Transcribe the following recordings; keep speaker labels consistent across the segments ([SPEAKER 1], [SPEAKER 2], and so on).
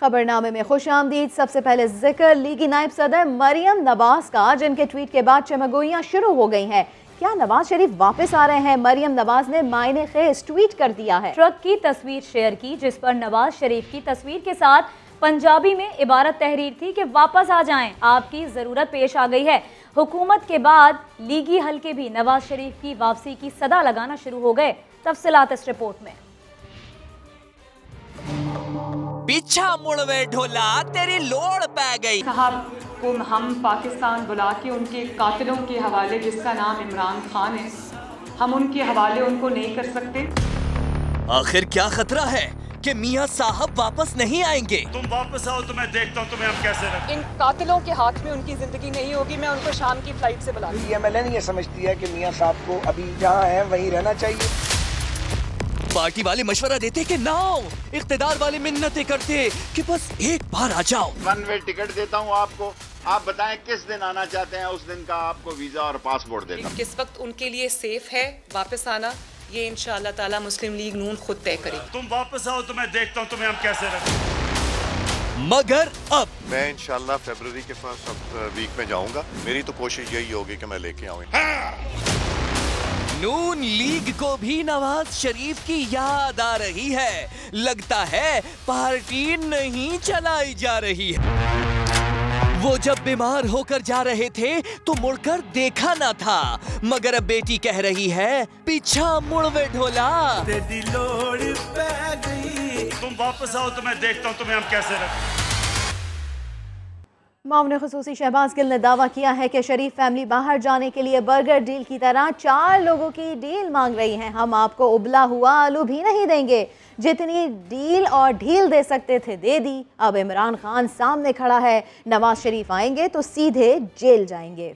[SPEAKER 1] खबरनामे में खुशामदीद। सबसे पहले जिक्र लीगी नायब सदर मरियम नवाज का, जिनके ट्वीट के बाद चमगोइयां शुरू हो गई हैं। क्या नवाज शरीफ वापस आ रहे हैं? मरियम नवाज ने मायने खेज ट्वीट कर दिया है।
[SPEAKER 2] ट्रक की तस्वीर शेयर की जिस पर नवाज शरीफ की तस्वीर के साथ पंजाबी में इबारत तहरीर थी कि वापस आ जाएं, आपकी ज़रूरत पेश आ गई है। हुकूमत के बाद लीगी हल्के भी नवाज शरीफ की वापसी की सदा लगाना शुरू हो गए। तफसीलात इस रिपोर्ट में।
[SPEAKER 3] पीछा मुड़वे ढोला, तेरी लोड़ पै गई।
[SPEAKER 4] साहब को हम पाकिस्तान बुला के उनके कातिलों के हवाले, जिसका नाम इमरान खान है, हम उनके हवाले उनको नहीं कर सकते।
[SPEAKER 3] आखिर क्या खतरा है कि मियां साहब वापस नहीं आएंगे?
[SPEAKER 5] तुम वापस आओ तो मैं देखता हूँ तुम्हें हम कैसे रखें।
[SPEAKER 4] इन कातिलों के हाथ में उनकी जिंदगी नहीं होगी। मैं उनको शाम की फ्लाइट से बुला रही हूँ।
[SPEAKER 6] MLN ये समझती है कि मियां साहब को अभी जहाँ है वहीं रहना चाहिए।
[SPEAKER 3] पार्टी वाले मशवरा देते कि ना आओ, इख्तिदार वाले मिन्नतें करते कि बस एक बार आ जाओ।
[SPEAKER 7] वन वे टिकट देता हूँ आपको, आप बताएं किस दिन आना चाहते हैं, उस दिन का आपको वीजा और पासपोर्ट देता हूँ।
[SPEAKER 4] किस वक्त उनके लिए सेफ है वापस आना, ये इंशाअल्लाह ताला मुस्लिम लीग नून खुद तय करेगी।
[SPEAKER 5] तुम वापस आओ तो मैं देखता हूँ तुम्हें हम कैसे रखें।
[SPEAKER 3] मगर अब
[SPEAKER 8] मैं इंशाल्लाह फरवरी के फर्स्ट वीक में जाऊंगा। मेरी तो कोशिश यही होगी कि मैं लेके आऊँ।
[SPEAKER 3] नून लीग को भी नवाज शरीफ की याद आ रही है। लगता है पार्टी नहीं चलाई जा रही है। वो जब बीमार होकर जा रहे थे तो मुड़कर देखा ना था, मगर अब बेटी कह रही है पीछा मुड़वे ढोला, तेरी लोड़ पै गई।
[SPEAKER 5] तुम वापस आओ तो मैं देखता हूँ तुम्हें हम कैसे रखें।
[SPEAKER 1] मामले खुसूसी शहबाज गिल ने दावा किया है कि शरीफ फैमिली बाहर जाने के लिए बर्गर डील की तरह 4 लोगों की डील मांग रही है। हम आपको उबला हुआ आलू भी नहीं देंगे, जितनी डील और ढील दे सकते थे दे दी। अब इमरान खान सामने खड़ा है, नवाज शरीफ आएंगे तो सीधे जेल जाएंगे।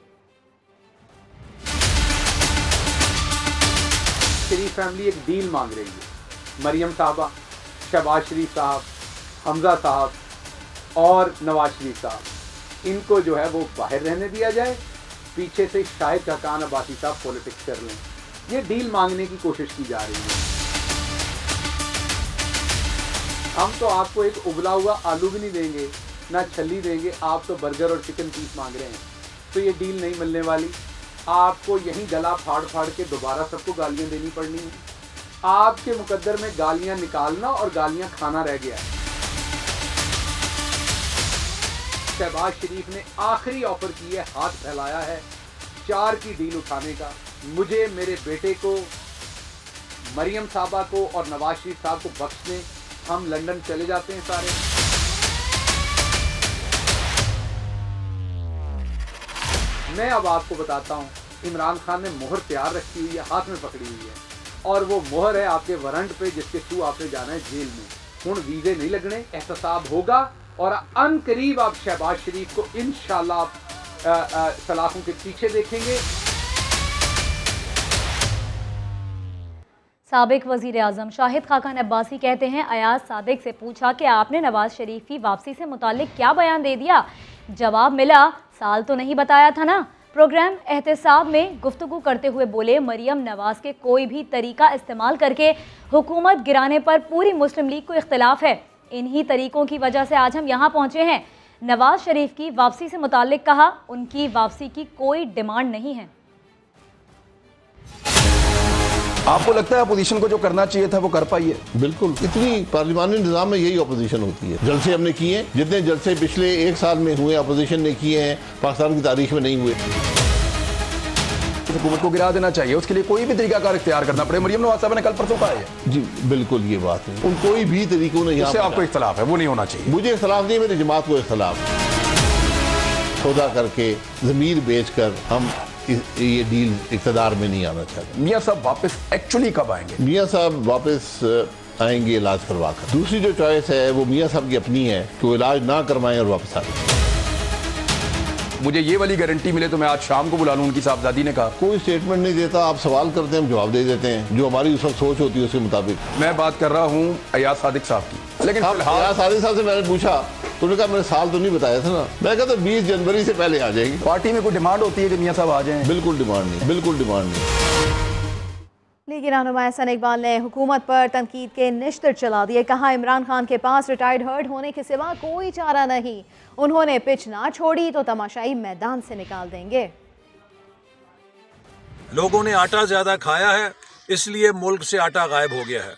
[SPEAKER 9] शरीफ फैमिली एक डील मांग रही है। मरियम साहबा, शहबाज शरीफ साहब, हमजा साहब और नवाज शरीफ साहब, इनको जो है वो बाहर रहने दिया जाए, पीछे से शायद खाकान अब्बासी साहब पॉलिटिक्स कर लें। ये डील मांगने की कोशिश की जा रही है। हम तो आपको एक उबला हुआ आलू भी नहीं देंगे, ना छल्ली देंगे, आप तो बर्गर और चिकन पीस मांग रहे हैं, तो ये डील नहीं मिलने वाली। आपको यहीं गला फाड़ फाड़ के दोबारा सबको गालियां देनी पड़नी है। आपके मुकद्दर में गालियां निकालना और गालियां खाना रह गया है। शहबाज शरीफ ने आखिरी ऑफर की है, हाथ फैलाया है 4 की डील उठाने का। मुझे, मेरे बेटे को, मरियम साहबा को और नवाज शरीफ साहब को बख्श दें, हम लंदन चले जाते हैं सारे। मैं अब आपको बताता हूं, इमरान खान ने मोहर तैयार रखी हुई है, हाथ में पकड़ी हुई है, और वो मोहर है आपके वारंट पे, जिसके थ्रू आपने जाना है जेल में। हुण वीजे नहीं लगने, एहतसाब होगा और अन करीब आप शहबाज शरीफ को इंशाल्लाह आप सलाखों के पीछे देखेंगे।
[SPEAKER 2] साबिक वजीर आजम शाहिद खाकान अब्बासी कहते हैं, अयाज सादिक से पूछा कि आपने नवाज शरीफ की वापसी से मुताल्लिक क्या बयान दे दिया? जवाब मिला, साल तो नहीं बताया था ना। प्रोग्राम एहतसाब में गुफ्तगू करते हुए बोले, मरियम नवाज के कोई भी तरीका इस्तेमाल करके हुकूमत गिराने पर पूरी मुस्लिम लीग को इख्तिलाफ है। इन्हीं तरीकों की वजह से आज हम यहाँ पहुँचे हैं। नवाज शरीफ की वापसी से मुताल्लिक कहा, उनकी वापसी की कोई डिमांड नहीं है।
[SPEAKER 10] आपको लगता है अपोजिशन को जो करना चाहिए था वो कर पाई है?
[SPEAKER 8] बिल्कुल, इतनी पार्लिमानी निजाम में यही अपोजिशन होती है। जलसे हमने किए हैं, जितने जलसे पिछले 1 साल में हुए अपोजिशन ने किए हैं, पाकिस्तान की तारीख में नहीं हुए।
[SPEAKER 10] हुकूमत को गिरा देना चाहिए, उसके लिए कोई भी तरीकाकार इख्तियार करना पड़े। मरियम नवाज साहब ने कल परसों कहा है।
[SPEAKER 8] जी बिल्कुल, ये बात है। उन कोई भी तरीकों ने यहाँ
[SPEAKER 10] आपको इख्तलाफ है, वो नहीं होना चाहिए।
[SPEAKER 8] मुझे इख्तलाफ नहीं, मेरी जमात को इख्तलाफ। सौदा करके ज़मीर बेच कर हम ये डील इक़्तिदार में नहीं आना चाहते।
[SPEAKER 10] मियाँ साहब वापस एक्चुअली कब आएंगे?
[SPEAKER 8] मियाँ साहब वापस आएंगे इलाज करवा कर। दूसरी जो चॉइस है वो मियाँ साहब की अपनी है कि वो इलाज ना करवाएं और वापस आ जाए।
[SPEAKER 10] मुझे ये वाली गारंटी मिले तो मैं आज शाम को बुला लूँ, उनकी साहबजादी ने कहा।
[SPEAKER 8] कोई स्टेटमेंट नहीं देता, आप सवाल करते हैं, हम जवाब दे देते हैं, जो हमारी उस वक्त सोच होती है उसके मुताबिक।
[SPEAKER 10] मैं बात कर रहा हूँ अयाज सादिक साहब की। लेकिन
[SPEAKER 8] अयाज सादिक साहब से मैंने पूछा तो उन्होंने कहा मैंने साल तो नहीं बताया था ना। मैं कहता 20 जनवरी से पहले आ जाएगी।
[SPEAKER 10] पार्टी में कोई डिमांड होती है कि मियाँ साहब आ जाएं?
[SPEAKER 8] बिल्कुल डिमांड नहीं, बिल्कुल डिमांड नहीं।
[SPEAKER 1] लीगी रहनुमा एहसन इकबाल ने हुकूमत पर तनकीद के निश्तर चला दिए। कहा इमरान खान के पास रिटायर्ड हर्ड होने के सिवा कोई चारा नहीं। उन्होंने पिच ना छोड़ी तो तमाशाई मैदान से निकाल देंगे।
[SPEAKER 11] लोगों ने आटा ज्यादा खाया है, इसलिए मुल्क से आटा गायब हो गया है।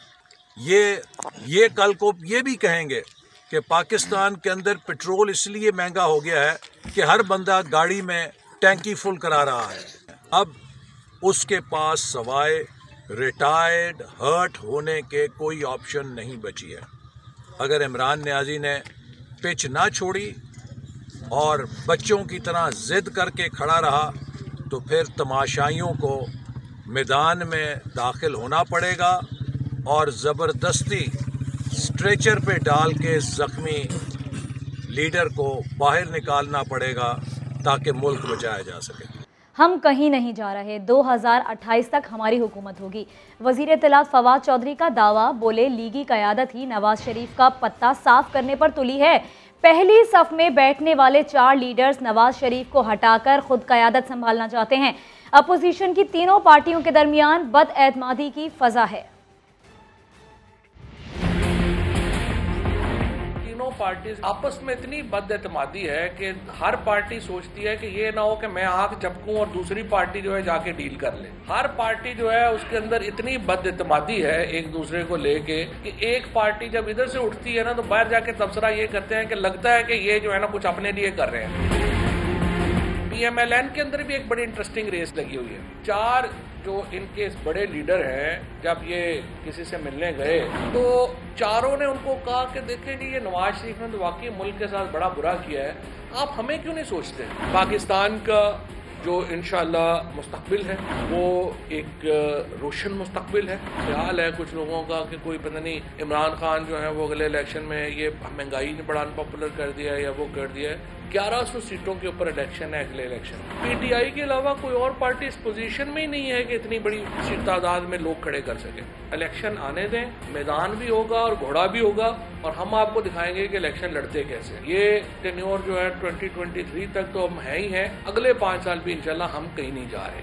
[SPEAKER 11] ये कल को ये भी कहेंगे कि पाकिस्तान के अंदर पेट्रोल इसलिए महंगा हो गया है कि हर बंदा गाड़ी में टैंकी फुल करा रहा है। अब उसके पास सवाए रिटायर्ड हर्ट होने के कोई ऑप्शन नहीं बची है। अगर इमरान नियाजी ने पिच ना छोड़ी और बच्चों की तरह जिद करके खड़ा रहा तो फिर तमाशाइयों को मैदान में दाखिल होना पड़ेगा और ज़बरदस्ती स्ट्रेचर पे डाल के ज़ख्मी लीडर को बाहर निकालना पड़ेगा ताकि मुल्क बचाया जा सके।
[SPEAKER 2] हम कहीं नहीं जा रहे, 2028 तक हमारी हुकूमत होगी। वज़ीर इत्तलात फवाद चौधरी का दावा, बोले लीगी क़यादत ही नवाज शरीफ का पत्ता साफ करने पर तुली है। पहली सफ में बैठने वाले 4 लीडर्स नवाज शरीफ को हटाकर खुद क़यादत संभालना चाहते हैं। अपोजिशन की तीनों पार्टियों के दरमियान बदएतमादी की फजा है।
[SPEAKER 12] पार्टी आपस में इतनी बदएतमादी है कि हर पार्टी सोचती है कि ये ना हो कि मैं आग झपकूं और दूसरी पार्टी जो है जाके डील कर ले। हर पार्टी जो है उसके अंदर इतनी बदएतमादी है एक दूसरे को लेके कि एक पार्टी जब इधर से उठती है ना तो बाहर जाके तबसरा ये करते हैं कि लगता है कि ये जो है ना कुछ अपने लिए कर रहे हैं। PMLN के अंदर भी एक बड़ी इंटरेस्टिंग रेस लगी हुई है। 4 जो इनके बड़े लीडर हैं जब ये किसी से मिलने गए तो चारों ने उनको कहा कि देखें जी ये नवाज शरीफ ने तो वाकई मुल्क के साथ बड़ा बुरा किया है, आप हमें क्यों नहीं सोचते। पाकिस्तान का जो इंशाअल्लाह मुस्तकबिल है वो एक रोशन मुस्तकबिल है। ख्याल है कुछ लोगों का कि कोई पता नहीं इमरान खान जो है वो अगले इलेक्शन में ये महंगाई ने बड़ा अनपॉपुलर कर दिया है या वो कर दिया है। 1100 सीटों के ऊपर इलेक्शन है अगले इलेक्शन। PTI के अलावा कोई और पार्टी इस पोजीशन में ही नहीं है कि इतनी बड़ी तादाद में लोग खड़े कर सके। इलेक्शन आने दें, मैदान भी होगा और घोड़ा भी होगा और हम आपको दिखाएंगे कि इलेक्शन लड़ते कैसे। ये टेन्योर जो है 2023 तक तो हम है ही हैं, अगले 5 साल भी इंशाल्लाह हम कहीं नहीं जा रहे।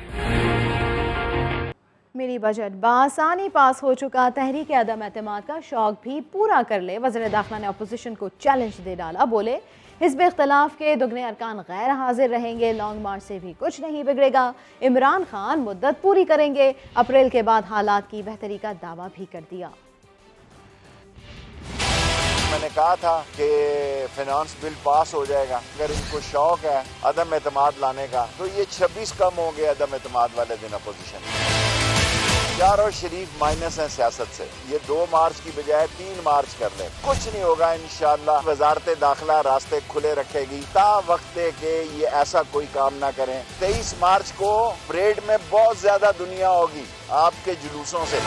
[SPEAKER 1] मिनी बजट बासानी पास हो चुका, तहरीक अदम एतमाद का शौक भी पूरा कर ले। वज़ीर दाखिला ने अपोजिशन को चैलेंज दे डाला। बोले हिज़्ब इख्तलाफ के दुगने अरकान गैर हाजिर रहेंगे, लॉन्ग मार्च से भी कुछ नहीं बिगड़ेगा। इमरान खान मुद्दत पूरी करेंगे। अप्रैल के बाद हालात की बेहतरी का दावा भी कर दिया।
[SPEAKER 7] मैंने कहा था कि फाइनेंस बिल पास हो जाएगा। अगर इनको शौक है अदम एतमाद लाने का तो ये 26 कम होंगे अदम एतमाद वाले दिन अपोजिशन। यार और शरीफ माइनस है सियासत से। ये 2 मार्च की बजाय 3 मार्च कर ले, कुछ नहीं होगा इंशाअल्लाह। वजारत दाखिला रास्ते खुले रखेगी ता वक्ते के ये ऐसा कोई काम ना करें। 23 मार्च को परेड में बहुत ज्यादा दुनिया होगी आपके जुलूसों से।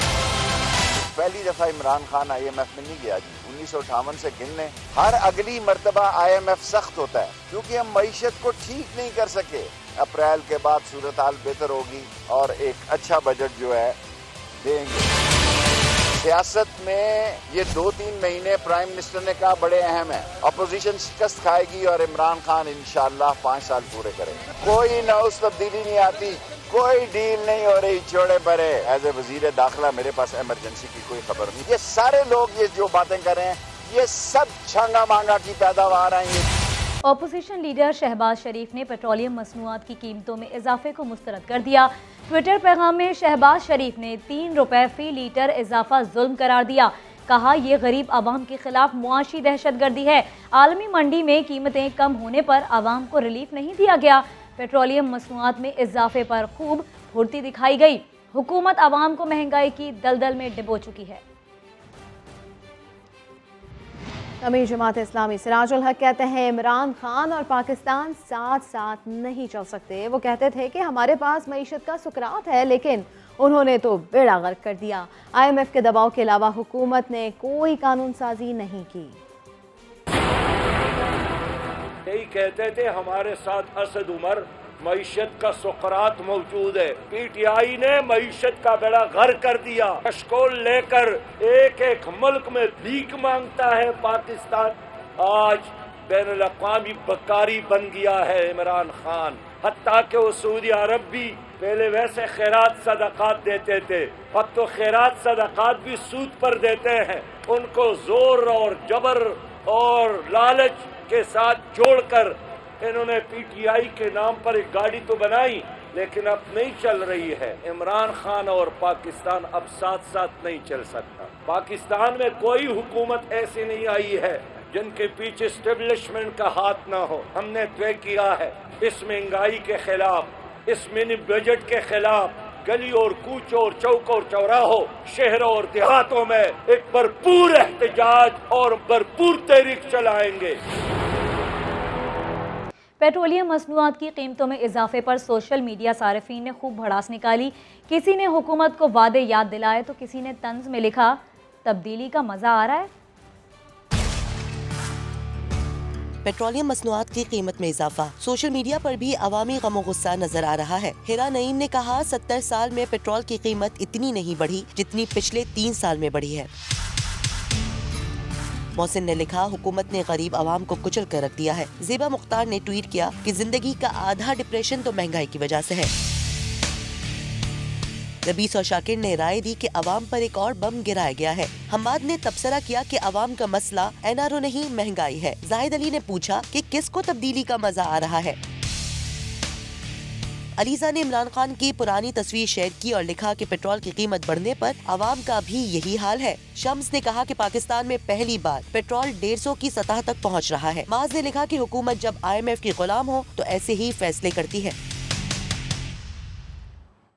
[SPEAKER 7] पहली दफा इमरान खान IMF में नहीं गया जी, 1958 से गिनने। हर अगली मर्तबा IMF सख्त होता है क्योंकि हम मईशत को ठीक नहीं कर सके। अप्रैल के बाद सूरत हाल बेहतर होगी और एक अच्छा बजट जो है देंगे। सियासत में ये 2-3 महीने प्राइम मिनिस्टर ने कहा बड़े अहम है। अपोजिशन शिकस्त खाएगी और इमरान खान इंशाअल्लाह 5 साल पूरे करेंगे। कोई नौस तब्दीली नहीं आती, कोई डील नहीं हो रही, छोड़े परे। एज ए वजीर दाखिला मेरे पास इमरजेंसी की कोई खबर नहीं। ये सारे लोग ये जो बातें कर रहे हैं ये सब छांगा मांगा की पैदावार है।
[SPEAKER 2] अपोजिशन लीडर शहबाज शरीफ ने पेट्रोलियम मसनूआत की कीमतों में इजाफे को मुस्तरद कर दिया। ट्विटर पैगाम में शहबाज शरीफ ने 3 रुपए फी लीटर इजाफा जुल्म करार दिया। कहा यह गरीब आवाम के खिलाफ मुआशी दहशतगर्दी है। आलमी मंडी में कीमतें कम होने पर आवाम को रिलीफ नहीं दिया गया। पेट्रोलियम मसनूआत में इजाफे पर खूब फुर्ती दिखाई गई। हुकूमत आवाम को महंगाई की दलदल में डुबो चुकी है। अमीर जमात इस्लामी सिराजुल हक कहते हैं इमरान खान और पाकिस्तान साथ साथ नहीं चल सकते। वो कहते थे कि हमारे पास मईशत का सुकरात है, लेकिन उन्होंने तो बेड़ा गर्क कर दिया। IMF के दबाव के अलावा हुकूमत ने कोई कानून साजी नहीं की।
[SPEAKER 13] यही कहते थे हमारे साथ असद उमर, मईशत का सुकरात मौजूद है। PTI ने मईशत का बेड़ा गर्क कर दिया। कशकोल लेकर एक एक मुल्क में भीख मांगता है पाकिस्तान। आज बैनुल-अक़वामी बकारी बन गया है इमरान खान। हत्ता कि वो सऊदी अरब भी पहले वैसे खैरात सदक़ात देते थे, अब तो खैरात सदक़ात भी सूद पर देते हैं। उनको जोर और जबर और लालच के साथ जोड़कर इन्होंने पीटीआई के नाम पर एक गाड़ी तो बनाई, लेकिन अब नहीं चल रही है। इमरान खान और पाकिस्तान अब साथ साथ नहीं चल सकता। पाकिस्तान में कोई हुकूमत ऐसी नहीं आई है जिनके पीछे एस्टेब्लिशमेंट का हाथ ना हो। हमने तय किया है इस महंगाई के खिलाफ, इस मिनी बजट के खिलाफ गली और कूच और चौक और चौराहों, शहरों और देहातों में एक भरपूर एहतजाज और भरपूर तहरीक चलाएंगे।
[SPEAKER 2] पेट्रोलियम मसनूआत की कीमतों में इजाफे पर सोशल मीडिया सारिफीन ने खूब भड़ास निकाली। किसी ने हुकूमत को वादे याद दिलाए तो किसी ने तंज में लिखा, तब्दीली का मजा आ रहा है।
[SPEAKER 14] पेट्रोलियम मसनूआत की कीमत में इजाफा, सोशल मीडिया पर भी अवामी गम गुस्सा नजर आ रहा है। हिरा नईम ने कहा, 70 साल में पेट्रोल की कीमत इतनी नहीं बढ़ी जितनी पिछले 3 साल में बढ़ी है। मोहसिन ने लिखा, हुकूमत ने गरीब आवाम को कुचल कर रख दिया है। ज़ेबा मुख्तार ने ट्वीट किया कि जिंदगी का आधा डिप्रेशन तो महंगाई की वजह से है। रबीस और शाकिर ने राय दी कि अवाम पर एक और बम गिराया गया है। हम्माद ने तबसरा किया कि अवाम का मसला एनआरओ नहीं महंगाई है। जाहिद अली ने पूछा कि किसको तब्दीली का मजा आ रहा है। अलीजा ने इमरान खान की पुरानी तस्वीर शेयर की और लिखा कि पेट्रोल की कीमत बढ़ने पर आवाम का भी यही हाल है। शम्स ने कहा कि पाकिस्तान में पहली बार पेट्रोल 150 की सतह तक पहुंच रहा है। माज ने लिखा कि हुकूमत जब IMF की गुलाम हो तो ऐसे ही फैसले करती है।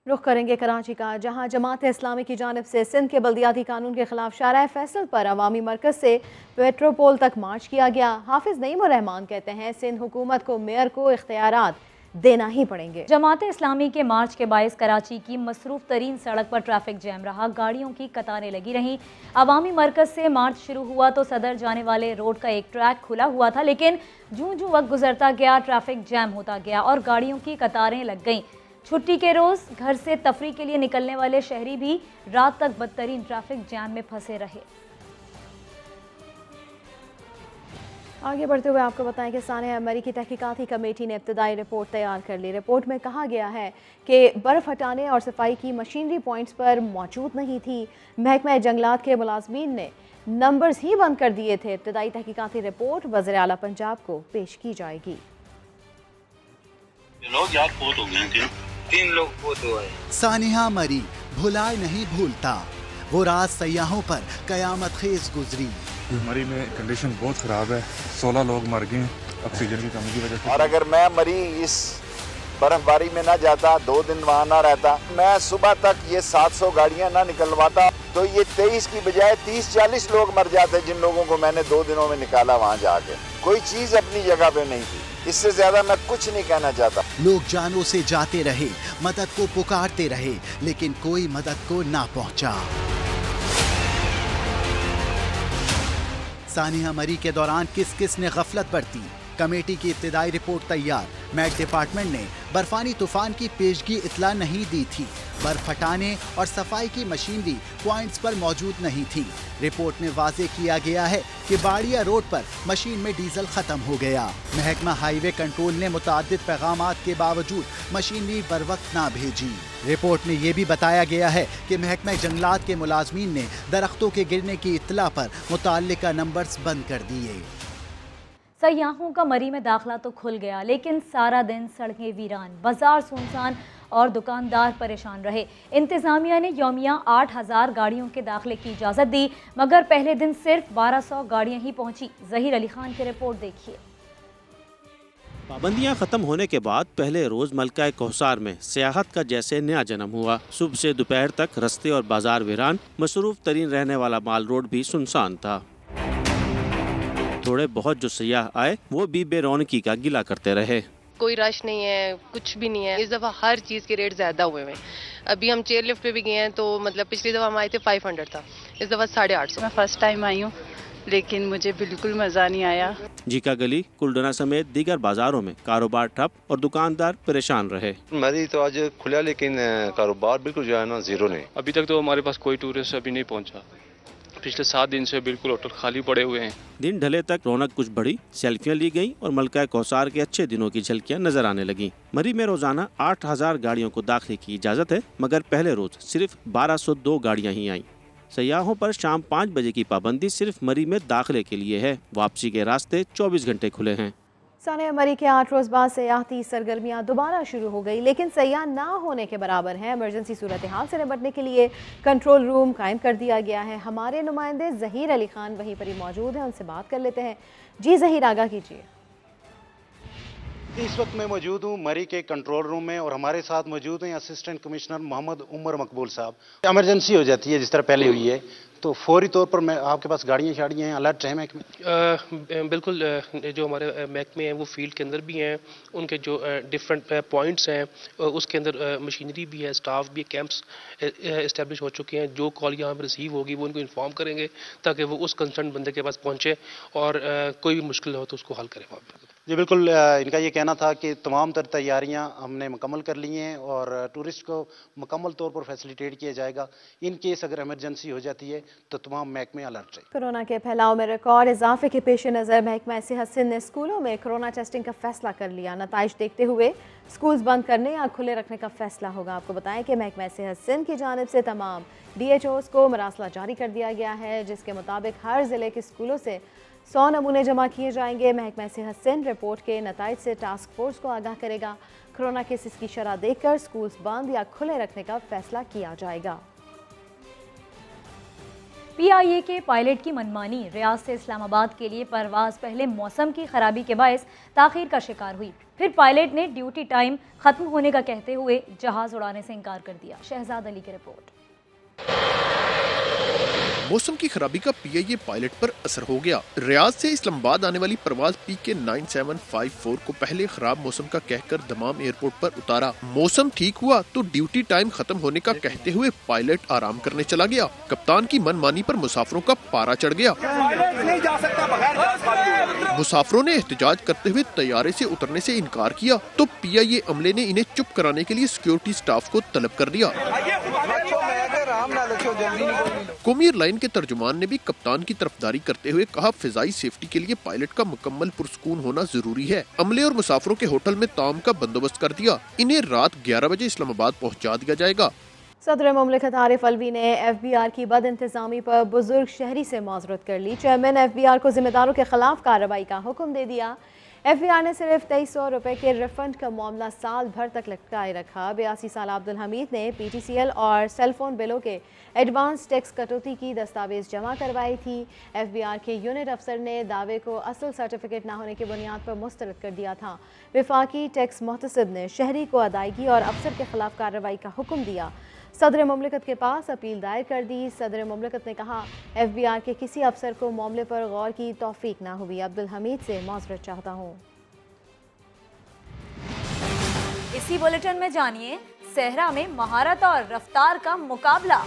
[SPEAKER 1] रुख करेंगे कराची का, जहां जमात इस्लामी की जानिब से सिंध के बल्दियाती कानून के खिलाफ शारा फैसल पर अवामी मरकज से पेट्रोपोल तक मार्च किया गया। हाफिज नईम रहमान कहते हैं सिंध हुकूमत को मेयर को इख्तियारात देना ही पड़ेंगे।
[SPEAKER 2] जमात इस्लामी के मार्च के बायस कराची की मसरूफ तरीन सड़क पर ट्रैफिक जैम रहा, गाड़ियों की कतारें लगी रहीं। अवामी मरकज से मार्च शुरू हुआ तो सदर जाने वाले रोड का एक ट्रैक खुला हुआ था, लेकिन जूं जूं वक्त गुजरता गया ट्रैफिक जैम होता गया और गाड़ियों की कतारें लग गईं। छुट्टी के रोज घर से तफरी के लिए निकलने वाले शहरी भी रात तक बदतरीन ट्रैफिक जैम में फंसे रहे। आगे बढ़ते हुए आपको बताएं कि सानिया मरी की तहकीकाती कमेटी ने इब्तदाई रिपोर्ट तैयार कर ली। रिपोर्ट में कहा गया है कि बर्फ़ हटाने और सफाई की मशीनरी पॉइंट्स पर मौजूद नहीं थी। महकमा जंगलात के मुलाजमीन ने नंबर्स ही बंद कर दिए थे। इब्तदाई तहकीकाती रिपोर्ट वज़ीर आला पंजाब को पेश की जाएगी।
[SPEAKER 15] लोग यार बहुत हो गए, 3 लोग बहुत हुए।
[SPEAKER 16] सानिया मरी भुलाए नहीं भूलता, वो रात सयाहों पर कयामत खेज गुजरी।
[SPEAKER 17] मरी में कंडीशन बहुत खराब है, 16 लोग मर गए ऑक्सीजन की कमी की वजह से।
[SPEAKER 7] और अगर मैं मरी इस बर्फबारी में ना जाता, 2 दिन वहाँ ना रहता, मैं सुबह तक ये 700 गाड़ियाँ ना निकलवाता, तो ये 23 की बजाय 30-40 लोग मर जाते, जिन लोगों को मैंने 2 दिनों में निकाला वहाँ जाके। कोई चीज अपनी जगह पे नहीं थी। इससे ज्यादा मैं कुछ नहीं कहना चाहता।
[SPEAKER 16] लोग जानों से जाते रहे, मदद को पुकारते रहे, लेकिन कोई मदद को ना पहुंचा। सानिया मरी के दौरान किस किस ने गफलत बरती? कमेटी की इब्तिदाई रिपोर्ट तैयार। मैट डिपार्टमेंट ने बर्फानी तूफान की पेशगी इतला नहीं दी थी। बर्फ हटाने और सफाई की मशीनरी पॉइंट्स पर मौजूद नहीं थी। रिपोर्ट में वाजे किया गया है कि बाड़िया रोड पर मशीन में डीजल खत्म हो गया। महकमा हाईवे कंट्रोल ने मुताद्दिद पैगामात के बावजूद मशीनरी बर वक्त ना भेजी। रिपोर्ट में ये भी बताया गया है कि महकमा जंगलात के मुलाजमीन ने दरख्तों के गिरने की इत्तला पर मुताल्लिका नंबर्स बंद कर दिए।
[SPEAKER 2] सयाहों का मरी में दाखिला तो खुल गया, लेकिन सारा दिन सड़कें वीरान, बाजार सुनसान और दुकानदार परेशान रहे। इंतज़ामिया ने यौमिया 8000 गाड़ियों के दाखिले की इजाज़त दी, मगर पहले दिन सिर्फ 1200 गाड़ियाँ ही पहुँची। ज़हीर अली खान की रिपोर्ट देखिए।
[SPEAKER 18] पाबंदियां खत्म होने के बाद पहले रोज मलका कोहसार में सियाहत का जैसे नया जन्म हुआ। सुबह से दोपहर तक रस्ते और बाजार वीरान, मसरूफ तरीन रहने वाला माल रोड भी सुनसान था। थोड़े बहुत जो सयाह आए वो भी बेरौनकी का गिला करते रहे।
[SPEAKER 19] कोई रश नहीं है, कुछ भी नहीं है। इस दफ़ा हर चीज़ के रेट ज़्यादा हुए हैं। अभी हम चेयर लिफ्ट पे भी गए हैं तो मतलब पिछली दफ़ा हम आए थे 500 था, इस दफ़ा 850।
[SPEAKER 20] मैं फर्स्ट टाइम आई हूँ, लेकिन मुझे बिल्कुल मज़ा नहीं आया।
[SPEAKER 18] जीका गली, कुलडना समेत दीगर बाजारों में कारोबार ठप और दुकानदार परेशान रहे।
[SPEAKER 21] मरी तो आज खुला, लेकिन कारोबार बिल्कुल जो है ना जीरो नहीं।
[SPEAKER 22] अभी तक तो हमारे पास कोई टूरिस्ट अभी नहीं पहुंचा,
[SPEAKER 21] पिछले 7 दिन से बिल्कुल होटल खाली पड़े हुए हैं।
[SPEAKER 18] दिन ढले तक रौनक कुछ बढ़ी, सेल्फियां ली गईं और मलका कौसार के अच्छे दिनों की झलकियां नजर आने लगी। मरी में रोजाना 8000 गाड़ियों को दाखिले की इजाजत है, मगर पहले रोज सिर्फ 1202 गाड़ियां ही आईं। सयाहों पर शाम 5 बजे की पाबंदी सिर्फ मरी में दाखिले के लिए है। वापसी के रास्ते 24 घंटे खुले हैं।
[SPEAKER 1] सानिया, मरी के 8 रोज़ बाद सयाहती सरगर्मियां दोबारा शुरू हो गई, लेकिन सयाह ना होने के बराबर हैं। इमरजेंसी सूरत हाल से निपटने के लिए कंट्रोल रूम कायम कर दिया गया है। हमारे नुमाइंदे ज़हीर अली खान वहीं पर ही मौजूद हैं, उनसे बात कर लेते हैं। जी ज़हीर, आगाह कीजिए।
[SPEAKER 22] इस वक्त मैं मौजूद हूँ मरी के कंट्रोल रूम में और हमारे साथ मौजूद हैं असिस्टेंट कमिश्नर मोहम्मद उमर मकबूल साहब। इमरजेंसी हो जाती है जिस तरह पहले हुई है तो फौरी तौर पर मैं आपके पास गाड़ियाँ शाड़ियाँ हैं, अलर्ट है महकमे?
[SPEAKER 23] बिल्कुल, जो हमारे महकमे हैं वो फील्ड के अंदर भी हैं, उनके जो डिफरेंट पॉइंट्स हैं उसके अंदर मशीनरी भी है, स्टाफ भी, कैंप्स इस्टेब्लिश हो चुके हैं। जो कॉल यहाँ पर रिसीव होगी वो उनको इन्फॉर्म करेंगे ताकि वो उस कंसर्न बंदे के पास पहुँचे और कोई भी मुश्किल हो तो उसको हल करें वहाँ पर।
[SPEAKER 22] जी बिल्कुल, इनका ये कहना था कि तमाम तर तैयारियां हमने मुकम्मल कर ली हैं और टूरिस्ट को मुकम्मल तौर पर फैसिलिटेट किया जाएगा। इन केस अगर इमरजेंसी हो जाती है तो तमाम महकमे अलर्ट रहे।
[SPEAKER 1] कोरोना के फैलाव में रिकॉर्ड इजाफे के पेश नज़र महकमा सेहत सिंध ने स्कूलों में कोरोना टेस्टिंग का फैसला कर लिया। नताइज देखते हुए स्कूल्स बंद करने या खुले रखने का फैसला होगा। आपको बताएं कि महकमा सेहत सिंध की जानिब से तमाम DHOs को मरासला जारी कर दिया गया है, जिसके मुताबिक हर ज़िले के स्कूलों से 100 नमूने जमा किए जाएंगे। महकमा सेहत सिंध रिपोर्ट के नताइज से टास्क फोर्स को आगाह करेगा। कोरोना केसेस की शरह देखकर स्कूल्स बंद या खुले रखने का फैसला किया जाएगा।
[SPEAKER 2] PIA के पायलट की मनमानी, रियाद से इस्लामाबाद के लिए परवाज पहले मौसम की खराबी के बायस ताखीर का शिकार हुई। फिर पायलट ने ड्यूटी टाइम खत्म होने का कहते हुए जहाज उड़ाने से इनकार कर दिया। शहजाद अली की रिपोर्ट।
[SPEAKER 24] मौसम की खराबी का PIA पायलट पर असर हो गया। रियाद से इस्लामाबाद आने वाली परवाज PK 9754 को पहले खराब मौसम का कहकर दमाम एयरपोर्ट पर उतारा। मौसम ठीक हुआ तो ड्यूटी टाइम खत्म होने का कहते हुए पायलट आराम करने चला गया। कप्तान की मनमानी पर मुसाफिरों का पारा चढ़ गया। मुसाफिरों ने एहतजाज करते हुए तैयारे से उतरने से इनकार किया तो PIA अमले ने इन्हें चुप कराने के लिए सिक्योरिटी स्टाफ को तलब कर दिया। कौमी एयरलाइन के तर्जुमान ने भी कप्तान की तरफदारी करते हुए कहा, फिजाई सेफ्टी के लिए पायलट का मुकम्मल पुरसकून होना जरूरी है। अमले और मुसाफिरों के होटल में ताम का बंदोबस्त कर दिया। इन्हें रात 11 बजे इस्लामाबाद पहुंचा दिया जाएगा।
[SPEAKER 1] सदर मुमलिकत आरिफ अलवी ने FBR की बद इंतजामी पर बुजुर्ग शहरी से माजरत कर ली। चेयरमैन FBR को जिम्मेदारों के खिलाफ कार्रवाई का हुक्म दे दिया। FBR ने सिर्फ 2300 रुपये के रिफंड का मामला साल भर तक लटकाए रखा। 82 साल अब्दुल हमीद ने PTCL और सेलफोन बिलों के एडवांस टैक्स कटौती की दस्तावेज जमा करवाई थी। FBR के यूनिट अफसर ने दावे को असल सर्टिफिकेट न होने की बुनियाद पर मुस्तरद कर दिया था। विफाकी टैक्स मुहतसिब ने शहरी को अदायगी और अफसर के खिलाफ कार्रवाई का हुक्म दिया। सदर मुमलिकत के पास अपील दायर कर दी। सदर मुमलिकत ने कहा, FBR के किसी अफसर को मामले पर गौर की तौफीक ना हुई। अब्दुल हमीद से माजरत चाहता हूँ।
[SPEAKER 2] इसी बुलेटिन में जानिए, सहरा में महारत और रफ्तार का मुकाबला।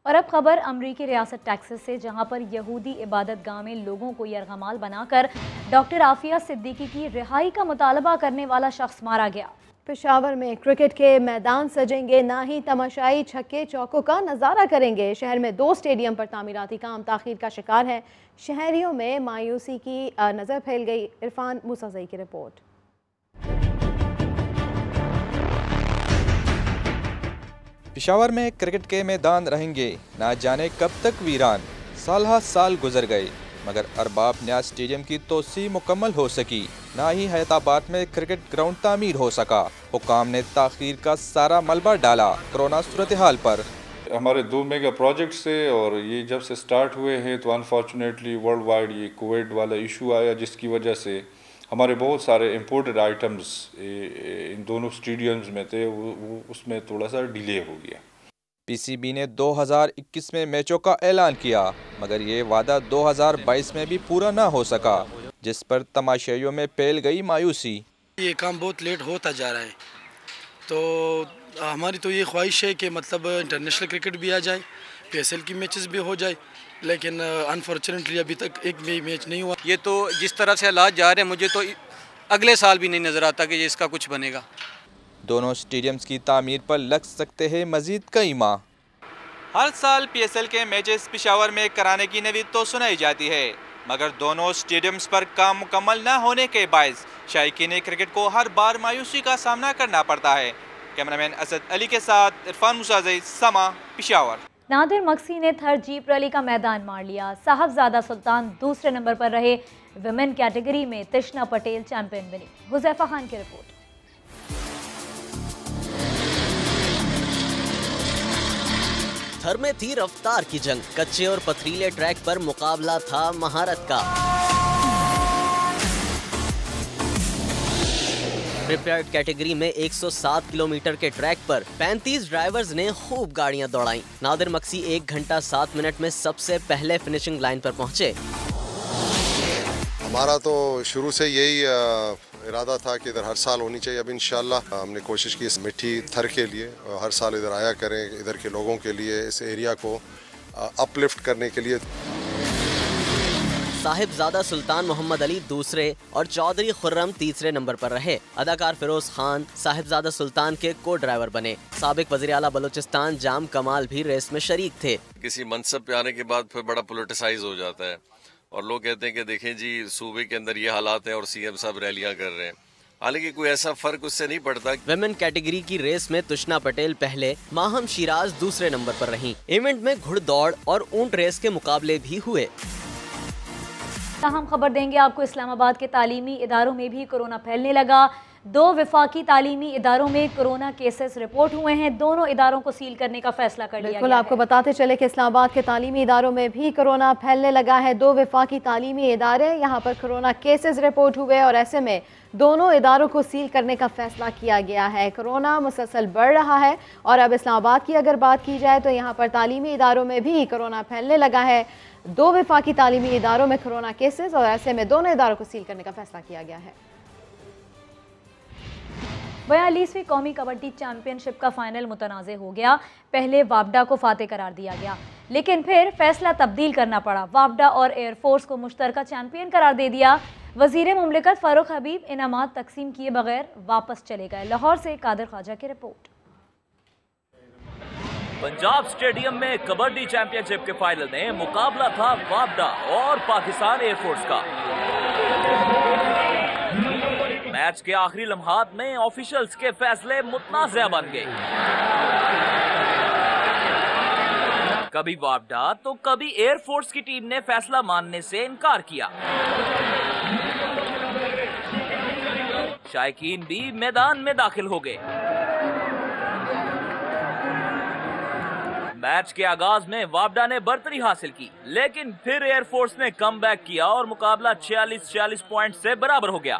[SPEAKER 2] और अब खबर अमरीकी रियासत टेक्सास से, जहां पर यहूदी इबादत गाह में लोगों को यरगमाल बनाकर डॉक्टर आफिया सिद्दीकी की रिहाई का मुतालबा करने वाला शख्स मारा गया।
[SPEAKER 1] पेशावर में क्रिकेट के मैदान सजेंगे, ना ही तमाशाई छक्के चौकों का नज़ारा करेंगे। शहर में 2 स्टेडियम पर तामीराती काम ताखीर का शिकार है। शहरियों में मायूसी की नज़र फैल गई। इरफान मूसाज़ई की रिपोर्ट।
[SPEAKER 25] पेशावर में क्रिकेट के मैदान रहेंगे, ना जाने कब तक वीरान। साल साल गुजर गए मगर अरबाब न्याज स्टेडियम की तोसी मुकम्मल हो सकी, ना ही हैदराबाद में क्रिकेट ग्राउंड तामीर हो सका। हुकाम ने ताखीर का सारा मलबा डाला कोरोना सूरत हाल पर।
[SPEAKER 17] हमारे 2 मेगा प्रोजेक्ट्स से और ये जब से स्टार्ट हुए हैं तो अनफॉर्चुनेटली वर्ल्ड वाइड ये कोविड वाला इशू आया, जिसकी वजह से हमारे बहुत सारे इम्पोर्टेड आइटम्स इन दोनों स्टेडियम्स में थे, वो उसमें थोड़ा सा डिले हो गया।
[SPEAKER 25] PCB ने 2021 में मैचों का ऐलान किया मगर ये वादा 2022 में भी पूरा ना हो सका, जिस पर तमाशाइयों में फैल गई मायूसी।
[SPEAKER 26] ये काम बहुत लेट होता जा रहा है, तो हमारी तो ये ख्वाहिश है कि मतलब इंटरनेशनल क्रिकेट भी आ जाए, PSL की मैचेस भी हो जाए, लेकिन अनफॉर्चुनेटली अभी तक एक भी मैच नहीं हुआ।
[SPEAKER 27] ये तो जिस तरह से हालात जा रहे हैं, मुझे तो अगले साल भी नहीं नज़र आता कि ये इसका कुछ बनेगा।
[SPEAKER 25] दोनों स्टेडियम्स की तामीर पर लग सकते हैं मजीद कई माह। हर साल PSL के मैचेस पेशावर में कराने की नवीद तो सुनाई जाती है, मगर दोनों स्टेडियम्स पर काम मुकम्मल न होने के बायस शायकीन क्रिकेट को हर बार मायूसी का सामना करना पड़ता है। कैमरामैन असद अली के साथ इरफान मुसाज़ी, समा, पेशावर।
[SPEAKER 2] नादिर मक्सी ने थर्ड जीप रैली का मैदान मार लिया। साहबजादा सुल्तान दूसरे नंबर पर रहे। विमेन कैटेगरी में तिश्ना पटेल चैंपियन बनी। हुज़ैफा खान की रिपोर्ट।
[SPEAKER 3] थर में थी रफ्तार की जंग। कच्चे और पथरीले ट्रैक पर मुकाबला था महारत का। प्रिपेयर्ड कैटेगरी में 107 किलोमीटर के ट्रैक पर 35 ड्राइवर्स ने खूब गाड़ियां दौड़ाई। नादिर मक्सी 1 घंटा 7 मिनट में सबसे पहले फिनिशिंग लाइन पर पहुंचे।
[SPEAKER 4] हमारा तो शुरू से यही इरादा था कि इधर हर साल होनी चाहिए। अब इंशाल्लाह हमने कोशिश की इस मिट्टी थर के लिए हर साल इधर आया करें, इधर के लोगों के लिए, इस एरिया को अपलिफ्ट करने के लिए।
[SPEAKER 3] साहिबजादा सुल्तान मोहम्मद अली दूसरे और चौधरी खुर्रम तीसरे नंबर पर रहे। अदाकार फिरोज खान साहिबजादा सुल्तान के को ड्राइवर बने। साबिक वज़ीर आला बलूचिस्तान जाम कमाल भी रेस में शरीक थे।
[SPEAKER 5] किसी मनसब पे आने के बाद फिर बड़ा पोलिटिसाइज हो जाता है और लोग कहते हैं कि देखें जी सूबे के अंदर ये हालात हैं और CM साहब रैलियां कर रहे हैं, हालांकि कोई ऐसा फर्क उससे नहीं पड़ता।
[SPEAKER 3] विमेन कैटेगरी की रेस में तुष्ना पटेल पहले, माहम शिराज दूसरे नंबर पर रहीं। इवेंट में घुड़दौड़ और ऊंट रेस के मुकाबले भी हुए।
[SPEAKER 2] हम खबर देंगे आपको इस्लामाबाद के तालीमी इदारों में भी कोरोना फैलने लगा। 2 वफाकी तालीमी इदारों में कोरोना केसेस रिपोर्ट हुए हैं। दोनों इदारों को सील करने का फैसला कर लिया गया है।
[SPEAKER 1] बिल्कुल, आपको बताते चले कि इस्लामाबाद के तालीमी इदारों में भी कोरोना फैलने लगा है। 2 वफाकी तालीमी इदारे यहाँ पर कोरोना केसेस रिपोर्ट हुए और ऐसे में दोनों इदारों को सील करने का फैसला किया गया है। कोरोना मुसलसल बढ़ रहा है और अब इस्लामाबाद की अगर बात की जाए तो यहाँ पर तालीमी इदारों में भी कोरोना फैलने लगा है। 2 वफाकी तालीमी इदारों में कोरोना केसेस और ऐसे में दोनों इदारों को सील करने का फैसला किया गया है।
[SPEAKER 2] 42वीं कौमी कबड्डी चैंपियनशिप का फाइनल मुतनाज़े हो गया। पहले वापडा को फातेह करार दिया गया, लेकिन फिर फैसला तब्दील करना पड़ा। वापडा और एयरफोर्स को मुश्तरका चैंपियन करार दे दिया। वजीर मुमलिकत फारूक हबीब इनामात तकसीम किए बगैर वापस चले गए। लाहौर से कादिर ख्वाजा की रिपोर्ट।
[SPEAKER 6] पंजाब स्टेडियम में कबड्डी चैंपियनशिप के फाइनल में मुकाबला था वापडा और पाकिस्तान एयरफोर्स का। मैच के आखिरी लम्हात में ऑफिशियल्स के फैसले मुतनाज़ा बन गए। कभी वापडा तो कभी एयरफोर्स की टीम ने फैसला मानने से इनकार किया। शायकीन भी मैदान में दाखिल हो गए। मैच के आगाज में वापडा ने बर्तरी हासिल की, लेकिन फिर एयरफोर्स ने कमबैक किया और मुकाबला 46-46 पॉइंट से बराबर हो गया।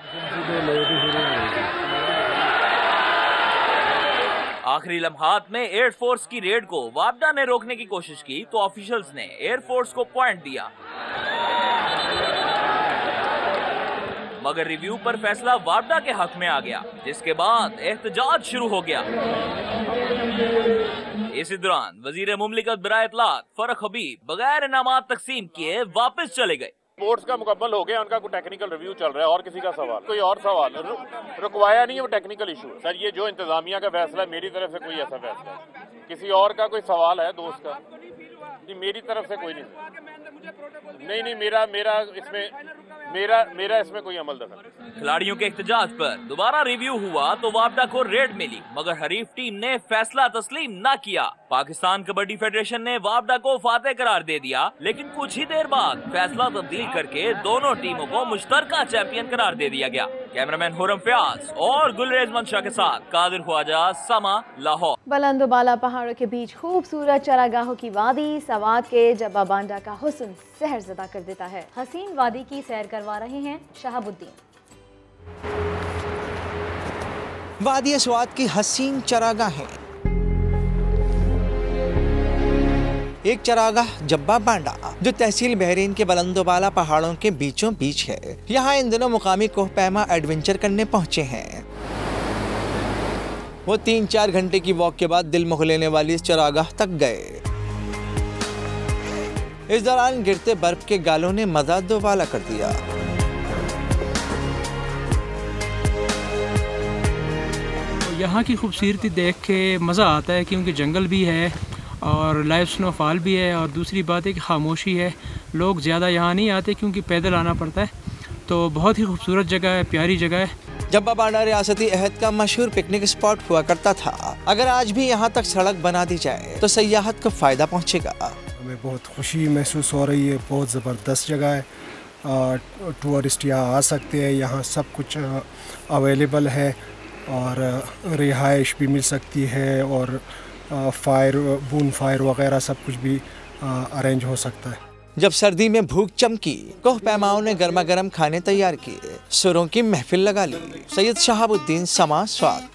[SPEAKER 6] आखिरी लम्हात में एयरफोर्स की रेड को वापडा ने रोकने की कोशिश की तो ऑफिशियल्स ने एयरफोर्स को पॉइंट दिया, मगर रिव्यू पर फैसला वापडा के हक में आ गया, जिसके बाद एहतजाज शुरू हो गया। इसी दौरान वजीर मुमलिकत बराए इत्तलात फारूक हबीब बगैर इनामात तकसीम किए वापस चले गए।
[SPEAKER 8] बोर्ड्स का मुकम्मल हो गया, उनका कोई टेक्निकल रिव्यू चल रहा है। और किसी का सवाल, कोई और सवाल रुकवाया नहीं है, वो टेक्निकल इशू है। सर ये जो इंतजामिया का फैसला है, मेरी तरफ से कोई ऐसा फैसला है। किसी और का कोई सवाल है दोस्त का? जी मेरी तरफ से कोई नहीं, मेरा इसमें कोई अमल दखल।
[SPEAKER 6] खिलाड़ियों के एहतजाज पर दोबारा रिव्यू हुआ तो वापडा को रेड मिली, मगर हरीफ टीम ने फैसला तस्लीम न किया। पाकिस्तान कबड्डी फेडरेशन ने वापडा को फातेह करार दे दिया, लेकिन कुछ ही देर बाद फैसला तब्दील करके दोनों टीमों को मुश्तरका चैंपियन करार दे दिया गया। कैमरामैन हुरम फयाज और गुलरेज मंशा के साथ कादिर ख्वाजा, समा, लाहौर।
[SPEAKER 1] बुलंदबाला पहाड़ों के बीच खूबसूरत चरागाहों की वादी सवात के जब्बा बांडा का हुस्न सहरज़दा कर देता है।
[SPEAKER 2] हसीन वादी की सैर करवा रहे हैं शहाबुद्दीन।
[SPEAKER 9] वादी स्वात की हसीन चरागाहें। एक चरागाह जब्बा बांडा जो तहसील बहरीन के बुलंदबाला पहाड़ों के बीचों बीच है। यहाँ इन दिनों मुकामी कोहपैमा एडवेंचर करने पहुँचे हैं। वो 3-4 घंटे की वॉक के बाद दिल मोह लेने वाली इस चरागाह तक गए। इस दौरान गिरते बर्फ के गालों ने मजा दोबाला कर दिया।
[SPEAKER 10] यहाँ की खूबसूरती देख के मज़ा आता है, क्योंकि जंगल भी है
[SPEAKER 7] और लाइव स्नोफॉल भी है। और दूसरी बात है कि खामोशी है, लोग ज़्यादा यहाँ नहीं आते क्योंकि पैदल आना पड़ता है। तो बहुत ही खूबसूरत जगह है, प्यारी जगह है।
[SPEAKER 9] जब्बा बांडा रियासती अहद का मशहूर पिकनिक स्पॉट हुआ करता था। अगर आज भी यहाँ तक सड़क बना दी जाए तो सयाहत को फ़ायदा पहुँचेगा।
[SPEAKER 10] हमें बहुत खुशी महसूस हो रही है, बहुत ज़बरदस्त जगह है। टूरिस्ट यहाँ आ सकते हैं, यहाँ सब कुछ अवेलेबल है और रिहाइश भी मिल सकती है और बून फायर वगैरह सब कुछ भी अरेंज हो सकता है।
[SPEAKER 9] जब सर्दी में भूख चमकी, कोह पैमाओं ने गर्मा गर्म खाने तैयार किए, सुरों की महफिल लगा ली। सैयद शहाबुद्दीन, समा, स्वाद।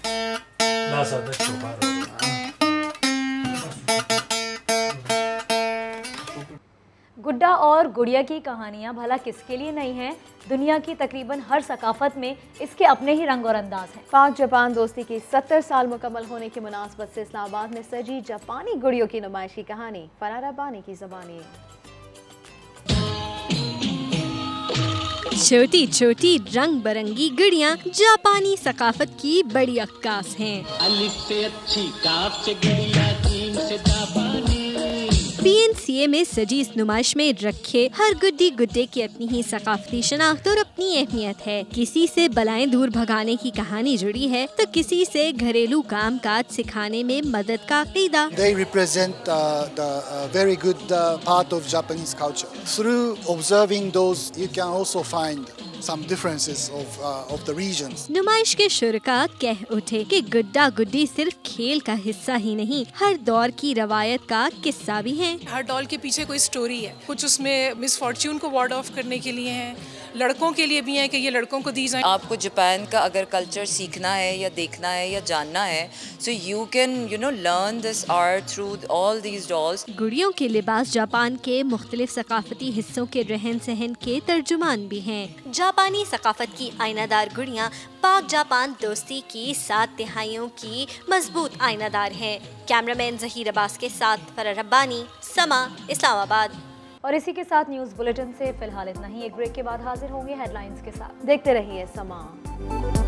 [SPEAKER 2] गुड्डा और गुड़िया की कहानियाँ भला किसके लिए नहीं हैं? दुनिया की तकरीबन हर सकाफत में इसके अपने ही रंग और अंदाज हैं।
[SPEAKER 1] पाक जापान दोस्ती की 70 साल मुकम्मल होने की मुनासबत से इस्लामाबाद में सजी जापानी गुड़ियों की नुमाइश की कहानी फरारा बानी की ज़बानी।
[SPEAKER 11] छोटी छोटी रंग बिरंगी गुड़ियाँ जापानी सकाफत की बड़ी अक्कास हैं।
[SPEAKER 12] अलिफ से अच्छी, काफ से गुड़िया, जीम से जापानी।
[SPEAKER 11] PNCA में सजी इस नुमाइश में रखे हर गुड्डी गुड्डे की अपनी ही सकाफती शनाख्त और अपनी अहमियत है। किसी से बलाएं दूर भगाने की कहानी जुड़ी है तो किसी से घरेलू काम काज सिखाने में मदद का अकीदा।
[SPEAKER 13] They represent the very good part of Japanese culture. Through observing those, you can also find some differences of the regions.
[SPEAKER 11] नुमाइश के शुरका कह उठे कि गुड्डा गुड्डी सिर्फ खेल का हिस्सा ही नहीं, हर दौर की रवायत का किस्सा भी है।
[SPEAKER 14] हर डॉल के पीछे कोई स्टोरी है, कुछ उसमें मिसफॉर्च्यून को वार्ड ऑफ करने के लिए है, लड़कों के लिए भी है कि ये लड़कों को दी जाए।
[SPEAKER 15] आपको जापान का अगर कल्चर सीखना है या देखना है या जानना है, so you can learn this art through all these dolls.
[SPEAKER 11] गुड़ियों के लिबास जापान के मुख्तलिफ सकाफती हिस्सों के रहन सहन के तर्जुमान भी हैं। जापानी सकाफत की आईनादार गुड़ियाँ पाक जापान दोस्ती की 7 तिहाइयों की मजबूत आईनादार हैं। कैमरामैन ज़हीर अब्बास के साथ फरार रब्बानी, समा, इस्लामाबाद।
[SPEAKER 2] और इसी के साथ न्यूज़ बुलेटिन से फिलहाल इतना ही। एक ब्रेक के बाद हाजिर होंगे हेडलाइंस के साथ।
[SPEAKER 1] देखते रहिए समा।